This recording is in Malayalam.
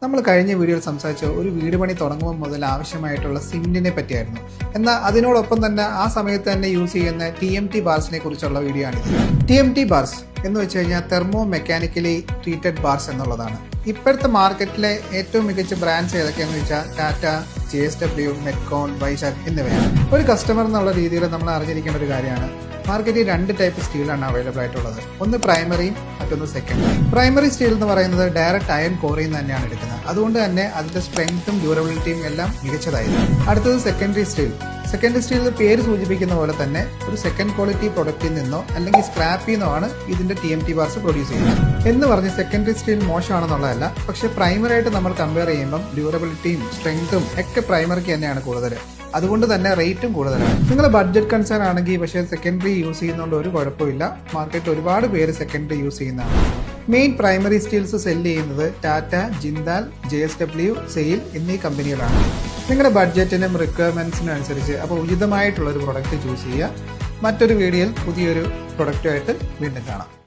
നമ്മൾ കഴിഞ്ഞ വീഡിയോയിൽ സംസാരിച്ച ഒരു വീട് പണി തുടങ്ങുമ്പോൾ മുതൽ ആവശ്യമായിട്ടുള്ള സിമെന്റിനെ പറ്റിയായിരുന്നു. എന്നാൽ അതിനോടൊപ്പം തന്നെ ആ സമയത്ത് തന്നെ യൂസ് ചെയ്യുന്ന TMT ബാർസിനെ കുറിച്ചുള്ള വീഡിയോ ആണിത്. TMT ബാർസ് എന്ന് വെച്ച് കഴിഞ്ഞാൽ തെർമോ മെക്കാനിക്കലി ട്രീറ്റഡ് ബാർസ് എന്നുള്ളതാണ്. ഇപ്പോഴത്തെ മാർക്കറ്റിലെ ഏറ്റവും മികച്ച ബ്രാൻഡ്സ് ഏതൊക്കെയാണെന്ന് വെച്ചാൽ ടാറ്റ, JSW, മെറ്റ്കോൺ, വൈശാഖ് എന്നിവയാണ്. ഒരു കസ്റ്റമർ എന്നുള്ള രീതിയിൽ നമ്മൾ അറിഞ്ഞിരിക്കേണ്ട ഒരു കാര്യമാണ്, മാർക്കറ്റിൽ രണ്ട് ടൈപ്പ് സ്റ്റീലാണ് അവൈലബിൾ ആയിട്ടുള്ളത്. ഒന്ന് പ്രൈമറിയും മറ്റൊന്ന് സെക്കൻഡറി. പ്രൈമറി സ്റ്റീൽ എന്ന് പറയുന്നത് ഡയറക്റ്റ് അയൺ കോറിൽ നിന്ന് തന്നെയാണ് എടുക്കുന്നത്. അതുകൊണ്ട് തന്നെ അതിന്റെ സ്ട്രെങ്ത്തും ഡ്യൂറബിലിറ്റിയും എല്ലാം മികച്ചതായിരുന്നു. അടുത്തത് സെക്കൻഡറി സ്റ്റീൽ. സെക്കൻഡറി സ്റ്റീൽ പേര് സൂചിപ്പിക്കുന്ന പോലെ തന്നെ ഒരു സെക്കൻഡ് ക്വാളിറ്റി പ്രൊഡക്റ്റിൽ നിന്നോ അല്ലെങ്കിൽ സ്ക്രാപ്പിൽ നിന്നോ ആണ് ഇതിന്റെ TMT ബാർസ് പ്രൊഡ്യൂസ് ചെയ്യുന്നത്. എന്ന് പറഞ്ഞ് സെക്കൻഡറി സ്റ്റീൽ മോശമാണെന്നുള്ളതല്ല, പക്ഷേ പ്രൈമറി ആയിട്ട് നമ്മൾ കമ്പയർ ചെയ്യുമ്പോൾ ഡ്യൂറബിലിറ്റിയും സ്ട്രെങ്ത്തും ഒക്കെ പ്രൈമറിക്ക് തന്നെയാണ് കൂടുതൽ. അതുകൊണ്ട് തന്നെ റേറ്റും കൂടുതലാണ്. നിങ്ങൾ ബഡ്ജറ്റ് കൺസേൺ ആണെങ്കിൽ പക്ഷേ സെക്കൻഡറി യൂസ് ചെയ്യുന്നതുകൊണ്ട് ഒരു കുഴപ്പമില്ല. മാർക്കറ്റിൽ ഒരുപാട് പേര് സെക്കൻഡറി യൂസ് ചെയ്യുന്നതാണ്. മെയിൻ പ്രൈമറി സ്റ്റീൽസ് സെല്ല് ചെയ്യുന്നത് ടാറ്റ, ജിന്ദാൽ, JSW, സെയിൽ എന്നീ കമ്പനികളാണ്. നിങ്ങളുടെ ബഡ്ജറ്റിനും റിക്വയർമെന്റ്സിനും അനുസരിച്ച് അപ്പോൾ ഉചിതമായിട്ടുള്ള ഒരു പ്രൊഡക്റ്റ് ചൂസ് ചെയ്യുക. മറ്റൊരു വീഡിയോയിൽ പുതിയൊരു പ്രൊഡക്റ്റുമായിട്ട് വീണ്ടും കാണാം.